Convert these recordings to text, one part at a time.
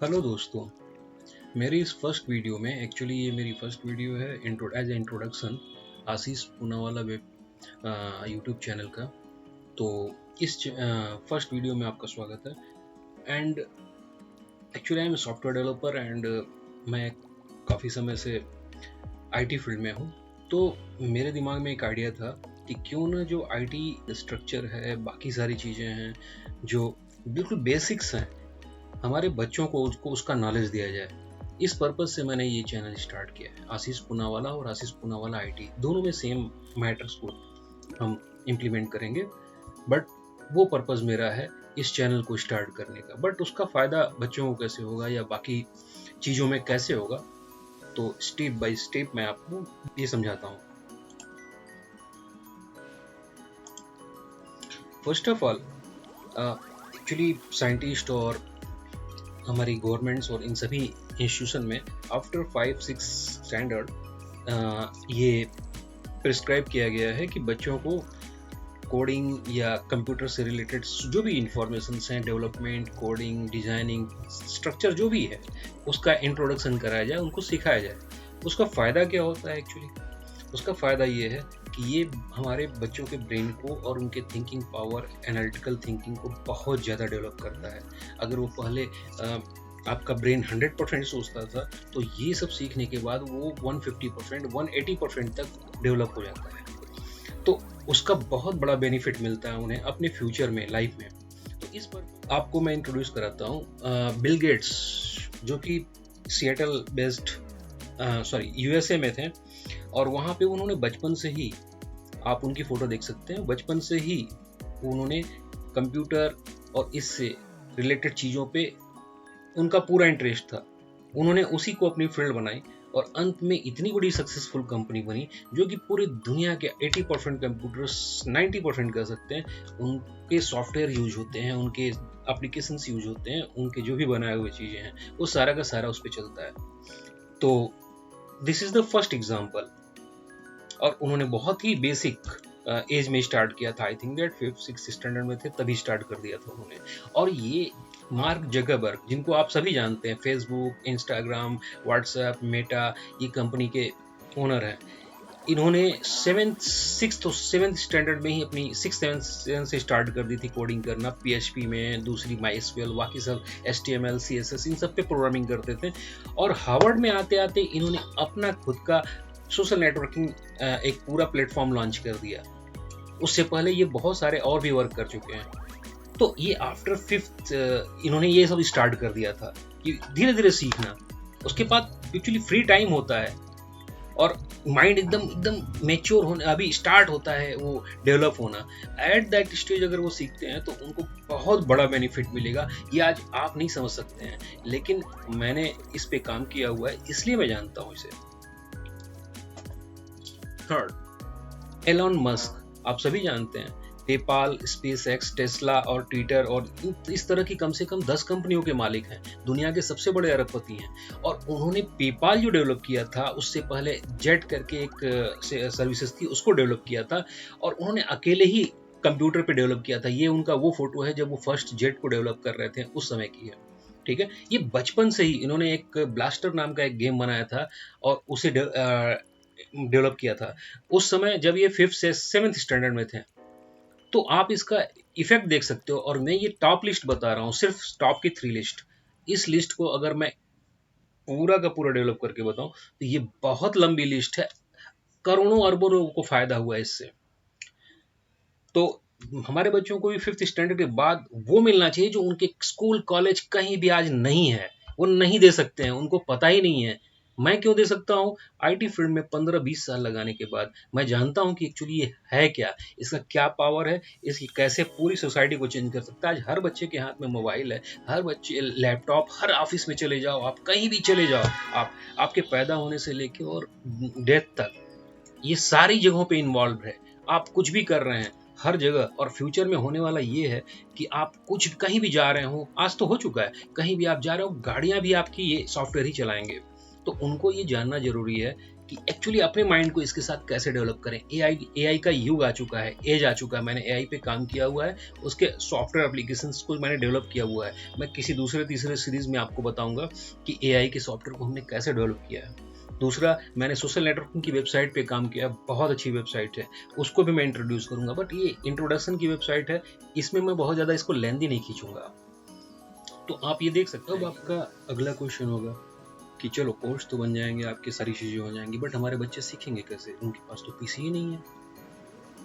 Hello दोस्तों, मेरी इस फर्स्ट वीडियो में एक्चुअली ये मेरी फर्स्ट वीडियो है as a introduction Ashish Poonawala web YouTube channel का। तो इस फर्स्ट वीडियो में आपका स्वागत है। And actually I am software developer and मैं काफ़ी समय से आईटी फील्ड में हूँ। तो मेरे दिमाग में एक आइडिया था कि क्यों ना जो आईटी स्ट्रक्चर है, बाकी सारी चीज़ें हैं जो बिल्कुल बेसिक्स हैं, हमारे बच्चों को उसका नॉलेज दिया जाए। इस पर्पज से मैंने ये चैनल स्टार्ट किया है। आशीष पूनावाला और आशीष पूनावाला आईटी दोनों में सेम मैटर्स को हम इम्प्लीमेंट करेंगे, बट वो पर्पज मेरा है इस चैनल को स्टार्ट करने का। बट उसका फ़ायदा बच्चों को कैसे होगा या बाकी चीज़ों में कैसे होगा, तो स्टेप बाय स्टेप मैं आपको ये समझाता हूँ। First of all, actually scientist और हमारी गवर्नमेंट्स और इन सभी इंस्टीट्यूशन में आफ्टर 5-6 स्टैंडर्ड ये प्रिस्क्राइब किया गया है कि बच्चों को कोडिंग या कंप्यूटर से रिलेटेड जो भी इंफॉर्मेशन हैं, डेवलपमेंट, कोडिंग, डिजाइनिंग, स्ट्रक्चर जो भी है, उसका इंट्रोडक्शन कराया जाए, उनको सिखाया जाए। उसका फ़ायदा क्या होता है एक्चुअली? उसका फ़ायदा ये है कि ये हमारे बच्चों के ब्रेन को और उनके थिंकिंग पावर, एनालिटिकल थिंकिंग को बहुत ज़्यादा डेवलप करता है। अगर वो पहले आपका ब्रेन 100% सोचता था, तो ये सब सीखने के बाद वो 150%, 180% तक डेवलप हो जाता है। तो उसका बहुत बड़ा बेनिफिट मिलता है उन्हें अपने फ्यूचर में, लाइफ में। तो इस पर आपको मैं इंट्रोड्यूस कराता हूँ बिल गेट्स, जो कि सिएटल बेस्ड यूएसए में थे, और वहाँ पे उन्होंने बचपन से ही, आप उनकी फ़ोटो देख सकते हैं, बचपन से ही उन्होंने कंप्यूटर और इससे रिलेटेड चीज़ों पे उनका पूरा इंटरेस्ट था। उन्होंने उसी को अपनी फील्ड बनाई और अंत में इतनी बड़ी सक्सेसफुल कंपनी बनी, जो कि पूरी दुनिया के 80% कंप्यूटर्स, 90% कह सकते हैं, उनके सॉफ्टवेयर यूज होते हैं, उनके एप्लीकेशंस यूज होते हैं, उनके जो भी बनाए हुए चीज़ें हैं वो सारा का सारा उस पर चलता है। तो this is the first example. और उन्होंने बहुत ही बेसिक एज में स्टार्ट किया था। आई थिंक दैट 5-6 स्टैंडर्ड में थे तभी स्टार्ट कर दिया था उन्होंने। और ये मार्क जकरबर्ग, जिनको आप सभी जानते हैं, फेसबुक, इंस्टाग्राम, व्हाट्सएप, मेटा, ये कंपनी के ओनर हैं। इन्होंने 6th और 7th स्टैंडर्ड में ही अपनी 6th-7th से स्टार्ट कर दी थी कोडिंग करना, पीएचपी में, दूसरी माइस्क्यूएल, बाकी सब एचटीएमएल, सीएसएस, इन सब पे प्रोग्रामिंग करते थे। और हार्वर्ड में आते आते इन्होंने अपना खुद का सोशल नेटवर्किंग एक पूरा प्लेटफॉर्म लॉन्च कर दिया। उससे पहले ये बहुत सारे और भी वर्क कर चुके हैं। तो ये आफ्टर 5th इन्होंने ये सब स्टार्ट कर दिया था कि धीरे धीरे सीखना। उसके बाद एक्चुअली फ्री टाइम होता है और माइंड एकदम एकदम मैच्योर होने अभी स्टार्ट होता है, वो डेवलप होना। एट दैट स्टेज अगर वो सीखते हैं तो उनको बहुत बड़ा बेनिफिट मिलेगा। ये आज आप नहीं समझ सकते हैं, लेकिन मैंने इस पे काम किया हुआ है, इसलिए मैं जानता हूँ इसे। थर्ड, एलॉन मस्क, आप सभी जानते हैं, पेपाल, स्पेसएक्स, टेस्ला और ट्विटर और इस तरह की कम से कम 10 कंपनियों के मालिक हैं, दुनिया के सबसे बड़े अरबपति हैं। और उन्होंने पेपाल जो डेवलप किया था, उससे पहले जेट करके एक सर्विसेज थी, उसको डेवलप किया था, और उन्होंने अकेले ही कंप्यूटर पे डेवलप किया था। ये उनका वो फोटो है जब वो फर्स्ट जेट को डेवलप कर रहे थे, उस समय की है। ठीक है, ये बचपन से ही इन्होंने एक ब्लास्टर नाम का एक गेम बनाया था और उसे डेवलप किया था उस समय जब ये 5th से 7th स्टैंडर्ड में थे। तो आप इसका इफेक्ट देख सकते हो। और मैं ये टॉप लिस्ट बता रहा हूँ, सिर्फ टॉप की 3 लिस्ट। इस लिस्ट को अगर मैं पूरा का पूरा डेवलप करके बताऊं तो ये बहुत लंबी लिस्ट है, करोड़ों अरबों लोगों को फायदा हुआ है इससे। तो हमारे बच्चों को भी 5th स्टैंडर्ड के बाद वो मिलना चाहिए जो उनके स्कूल, कॉलेज कहीं भी आज नहीं है, वो नहीं दे सकते हैं, उनको पता ही नहीं है। मैं क्यों दे सकता हूँ? आईटी फील्ड में 15-20 साल लगाने के बाद मैं जानता हूँ कि एक्चुअली ये है क्या, इसका क्या पावर है, इसकी कैसे पूरी सोसाइटी को चेंज कर सकता है। आज हर बच्चे के हाथ में मोबाइल है, हर बच्चे लैपटॉप, हर ऑफिस में चले जाओ, आप कहीं भी चले जाओ, आप आपके पैदा होने से लेके और डेथ तक ये सारी जगहों पे इन्वॉल्व है। आप कुछ भी कर रहे हैं हर जगह। और फ्यूचर में होने वाला ये है कि आप कुछ कहीं भी जा रहे हो, आज तो हो चुका है, कहीं भी आप जा रहे हो, गाड़ियां भी आपकी ये सॉफ्टवेयर ही चलाएंगे। तो उनको ये जानना जरूरी है कि एक्चुअली अपने माइंड को इसके साथ कैसे डेवलप करें। एआई का युग आ चुका है, एज आ चुका है। मैंने एआई पे काम किया हुआ है, उसके सॉफ्टवेयर एप्लीकेशंस को मैंने डेवलप किया हुआ है। मैं किसी दूसरे तीसरे सीरीज में आपको बताऊंगा कि एआई के सॉफ्टवेयर को हमने कैसे डेवलप किया है। दूसरा, मैंने सोशल नेटवर्किंग की वेबसाइट पे काम किया, बहुत अच्छी वेबसाइट है, उसको भी मैं इंट्रोड्यूस करूंगा। बट ये इंट्रोडक्शन की वेबसाइट है, इसमें मैं बहुत ज़्यादा इसको लेंदी नहीं खींचूंगा। तो आप ये देख सकते हो। अब आपका अगला क्वेश्चन होगा कि चलो कोर्स तो बन जाएंगे, आपकी सारी चीज़ें हो जाएंगी, बट हमारे बच्चे सीखेंगे कैसे? उनके पास तो पीसी ही नहीं है।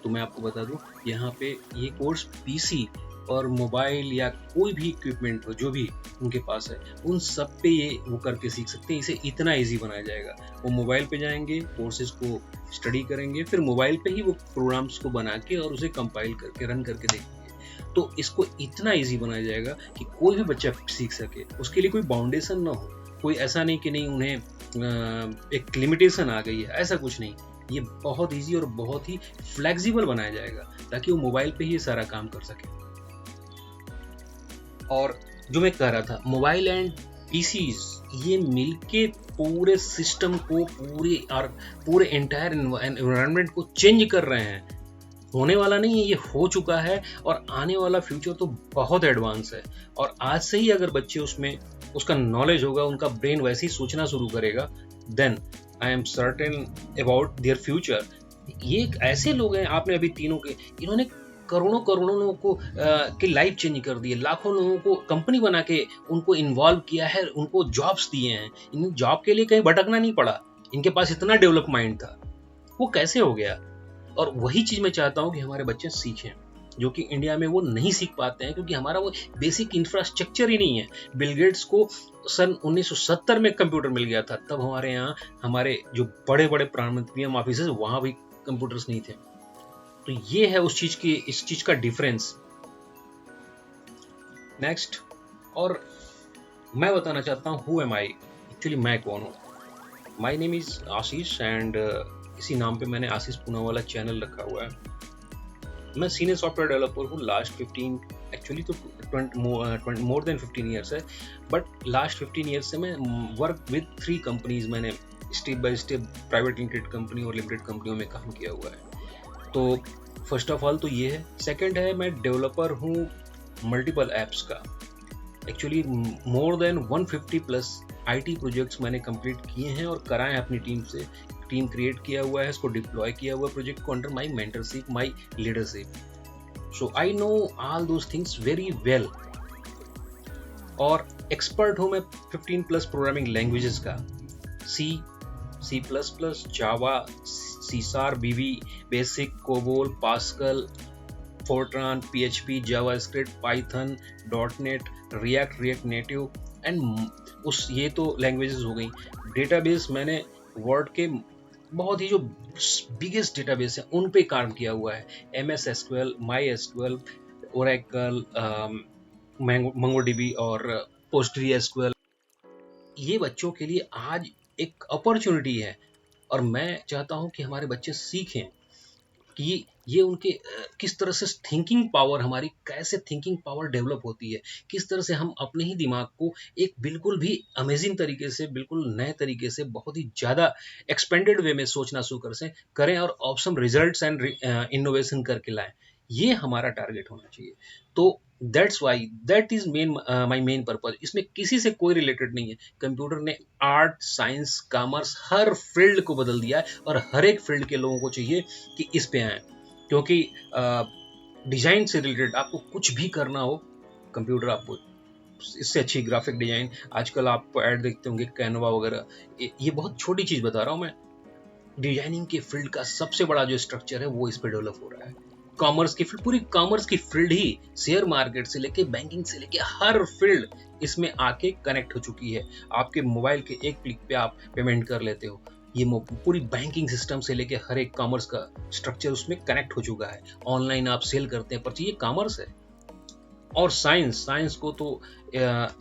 तो मैं आपको बता दूं, यहाँ पे ये कोर्स पीसी और मोबाइल या कोई भी इक्विपमेंट हो जो भी उनके पास है, उन सब पे ये वो करके सीख सकते हैं। इसे इतना इजी बनाया जाएगा। वो मोबाइल पे जाएंगे, कोर्सेज को स्टडी करेंगे, फिर मोबाइल पे ही वो प्रोग्राम्स को बना के और उसे कंपाइल करके रन करके देखेंगे। तो इसको इतना इजी बनाया जाएगा कि कोई भी बच्चा सीख सके। उसके लिए कोई बाउंडेशन ना हो, कोई ऐसा नहीं कि नहीं उन्हें एक लिमिटेशन आ गई है, ऐसा कुछ नहीं। ये बहुत इजी और बहुत ही फ्लेक्सिबल बनाया जाएगा ताकि वो मोबाइल पे ही सारा काम कर सके। और जो मैं कह रहा था, मोबाइल एंड पीसीज ये मिलके पूरे सिस्टम को, पूरे एंटायर एनवायरनमेंट को चेंज कर रहे हैं। होने वाला नहीं है, ये हो चुका है। और आने वाला फ्यूचर तो बहुत एडवांस है। और आज से ही अगर बच्चे उसमें उसका नॉलेज होगा, उनका ब्रेन वैसे ही सोचना शुरू करेगा, then I am certain about their future. ये एक ऐसे लोग हैं, आपने अभी तीनों के, इन्होंने करोड़ों करोड़ों लोगों को की लाइफ चेंज कर दी है। लाखों लोगों को कंपनी बना के उनको इन्वॉल्व किया है, उनको जॉब्स दिए हैं। इन जॉब के लिए कहीं भटकना नहीं पड़ा, इनके पास इतना डेवलप माइंड था। वो कैसे हो गया? और वही चीज मैं चाहता हूँ कि हमारे बच्चे सीखें, जो कि इंडिया में वो नहीं सीख पाते हैं, क्योंकि हमारा वो बेसिक इंफ्रास्ट्रक्चर ही नहीं है। बिल गेट्स को सन 1970 में कंप्यूटर मिल गया था, तब हमारे यहाँ हमारे जो बड़े बड़े प्रधानमंत्री ऑफिस वहां भी कंप्यूटर्स नहीं थे। तो ये है इस चीज का डिफरेंस। नेक्स्ट, और मैं बताना चाहता हूँ हु एम आई, एक्चुअली मैं कौन हूँ। My name is Ashish and इसी नाम पे मैंने आशीष पूनावाला चैनल रखा हुआ है। मैं सीनियर सॉफ्टवेयर डेवलपर हूँ लास्ट 15, एक्चुअली तो मोर देन 15 ईयर्स है, बट लास्ट 15 ईयर्स से मैं वर्क विद 3 कंपनीज, मैंने step by step private limited company और लिमिटेड कंपनियों में काम किया हुआ है। तो फर्स्ट ऑफ ऑल तो ये है। सेकंड है, मैं डेवलपर हूँ मल्टीपल ऐप्स का। Actually more than 150 plus IT projects मैंने कंप्लीट किए हैं और कराए अपनी टीम से। टीम क्रिएट किया हुआ है, इसको डिप्लॉय किया हुआ प्रोजेक्ट को under my mentorship, my leadership. So I know all those things very well. और एक्सपर्ट हूँ मैं 15 प्लस प्रोग्रामिंग लैंग्वेजेस का। C plus plus, Java, C sharp, VB, BASIC, COBOL, Pascal, Fortran, PHP, JavaScript, Python, dot net, React Native and ये तो languages हो गई। Database मैंने word के बहुत ही जो बिगेस्ट डेटाबेस है उन पे काम किया हुआ है। MS SQL, MySQL, Oracle, MongoDB और PostgreSQL। ये बच्चों के लिए आज एक अपॉर्चुनिटी है और मैं चाहता हूं कि हमारे बच्चे सीखें कि ये उनके किस तरह से थिंकिंग पावर, हमारी कैसे थिंकिंग पावर डेवलप होती है, किस तरह से हम अपने ही दिमाग को एक बिल्कुल भी अमेजिंग तरीके से, बिल्कुल नए तरीके से, बहुत ही ज़्यादा एक्सपेंडेड वे में सोचना शुरू करें और ऑप्शन रिजल्ट्स एंड इनोवेशन करके लाएं। ये हमारा टारगेट होना चाहिए। तो that is my main purpose. इसमें किसी से कोई रिलेटेड नहीं है। कंप्यूटर ने आर्ट, साइंस, कॉमर्स हर फील्ड को बदल दिया है और हर एक फील्ड के लोगों को चाहिए कि इस पे आए, क्योंकि डिजाइन से रिलेटेड आपको कुछ भी करना हो, कंप्यूटर आपको इससे अच्छी ग्राफिक डिजाइन, आजकल आप ऐड देखते होंगे कैनवा वगैरह, ये बहुत छोटी चीज बता रहा हूं मैं। डिजाइनिंग के फील्ड का सबसे बड़ा जो स्ट्रक्चर है वो इस पे डेवलप हो रहा है। कॉमर्स की फील्ड, पूरी कॉमर्स की फील्ड ही शेयर मार्केट से लेके बैंकिंग से लेके हर फील्ड इसमें आके कनेक्ट हो चुकी है। आपके मोबाइल के एक क्लिक पे आप पेमेंट कर लेते हो। ये पूरी बैंकिंग सिस्टम से लेके हर एक कॉमर्स का स्ट्रक्चर उसमें कनेक्ट हो चुका है। ऑनलाइन आप सेल करते हैं, पर ये कॉमर्स है। और साइंस को तो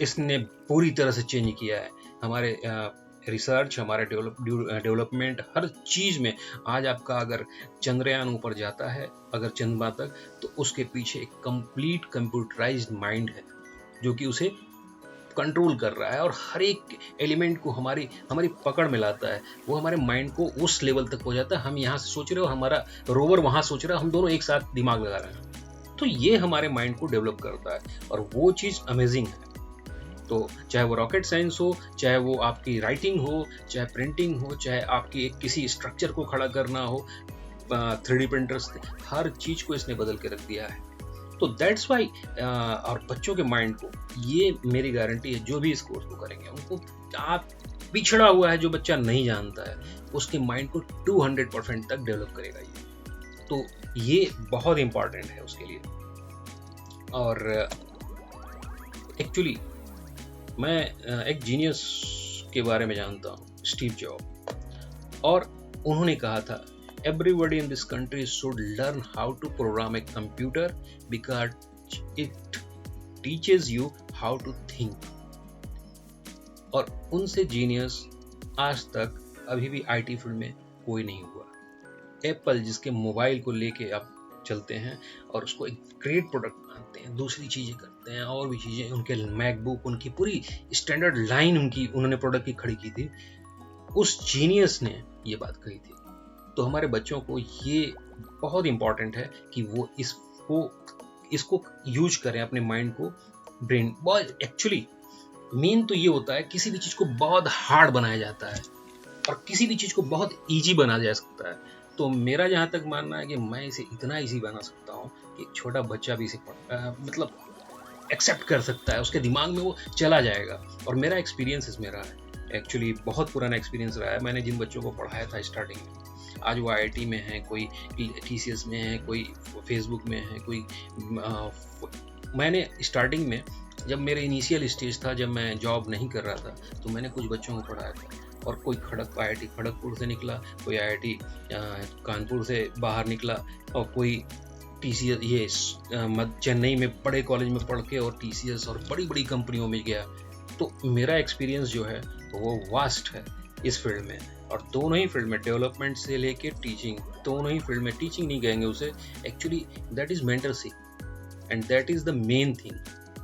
इसने पूरी तरह से चेंज किया है। हमारे रिसर्च, हमारे डेवलपमेंट, हर चीज में आज आपका अगर चंद्रयान ऊपर जाता है, अगर चंद्रमा तक, तो उसके पीछे एक कंप्लीट कंप्यूटराइज्ड माइंड है जो कि उसे कंट्रोल कर रहा है और हर एक एलिमेंट को हमारी हमारी पकड़ में लाता है। वो हमारे माइंड को उस लेवल तक पहुंचाता है, हम यहाँ से सोच रहे हो, हमारा रोवर वहाँ सोच रहा है, हम दोनों एक साथ दिमाग लगा रहे हैं। तो ये हमारे माइंड को डेवलप करता है और वो चीज़ अमेजिंग है। तो चाहे वो रॉकेट साइंस हो, चाहे वो आपकी राइटिंग हो, चाहे प्रिंटिंग हो, चाहे आपकी एक किसी स्ट्रक्चर को खड़ा करना हो, 3D प्रिंटर्स, हर चीज़ को इसने बदल के रख दिया है। तो दैट्स वाई और बच्चों के माइंड को, ये मेरी गारंटी है, जो भी इस कोर्स को करेंगे उनको, आप पिछड़ा हुआ है जो बच्चा नहीं जानता है, उसके माइंड को 200% तक डेवलप करेगा ये। तो ये बहुत इंपॉर्टेंट है उसके लिए। और एक्चुअली मैं एक जीनियस के बारे में जानता हूँ, स्टीव जॉब, और उन्होंने कहा था everybody in this country should learn how to program a computer because it teaches you how to think। और उनसे जीनियस आज तक अभी भी आईटी फील्ड में कोई नहीं हुआ। एप्पल जिसके मोबाइल को लेके आप चलते हैं और उसको एक ग्रेट प्रोडक्ट मानते हैं, दूसरी चीज़ें करते हैं और भी चीज़ें, उनके मैकबुक, उनकी पूरी स्टैंडर्ड लाइन उनकी उन्होंने प्रोडक्ट की खड़ी की थी, उस जीनियस ने ये बात कही थी। तो हमारे बच्चों को ये बहुत इंपॉर्टेंट है कि वो इसको यूज करें, अपने माइंड को, ब्रेन। बहुत एक्चुअली मेन तो ये होता है, किसी भी चीज़ को बहुत हार्ड बनाया जाता है और किसी भी चीज़ को बहुत ईजी बनाया जा सकता है। तो मेरा जहाँ तक मानना है कि मैं इसे इतना ईजी बना सकता हूँ कि छोटा बच्चा भी इसे मतलब एक्सेप्ट कर सकता है, उसके दिमाग में वो चला जाएगा। और मेरा एक्सपीरियंस इसमें रहा है, एक्चुअली बहुत पुराना एक्सपीरियंस रहा है। मैंने जिन बच्चों को पढ़ाया था स्टार्टिंग में, आज वो आईआईटी में है, कोई टीसीएस में है, कोई फेसबुक में है, कोई मैंने स्टार्टिंग में, जब मेरे इनिशियल स्टेज था, जब मैं जॉब नहीं कर रहा था, तो मैंने कुछ बच्चों को पढ़ाया था। और कोई आईआईटी खड़गपुर से निकला, कोई आईआईटी कानपुर से बाहर निकला, और कोई टीसीएस ये चेन्नई में बड़े कॉलेज में पढ़ के और टीसीएस और बड़ी बड़ी कंपनियों में गया। तो मेरा एक्सपीरियंस जो है वो वास्ट है इस फील्ड में। और दोनों ही फील्ड में, डेवलपमेंट से लेके टीचिंग, दोनों ही फील्ड में, टीचिंग नहीं कहेंगे उसे, actually that is mentorship and that is the main thing.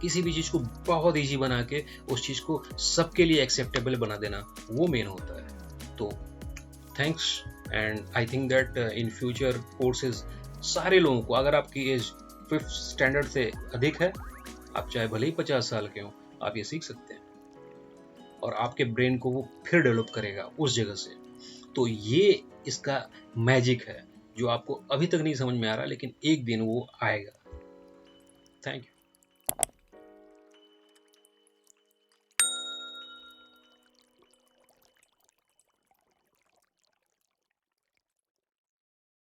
किसी भी चीज़ को बहुत ईजी बना के उस चीज़ को सबके लिए एक्सेप्टेबल बना देना, वो मेन होता है। तो thanks, and I think that in future courses सारे लोगों को, अगर आपकी एज 5th स्टैंडर्ड से अधिक है, आप चाहे भले ही 50 साल के हों, आप ये सीख सकते हैं और आपके ब्रेन को वो फिर डेवलप करेगा उस जगह से। तो ये इसका मैजिक है जो आपको अभी तक नहीं समझ में आ रहा, लेकिन एक दिन वो आएगा। Thank you.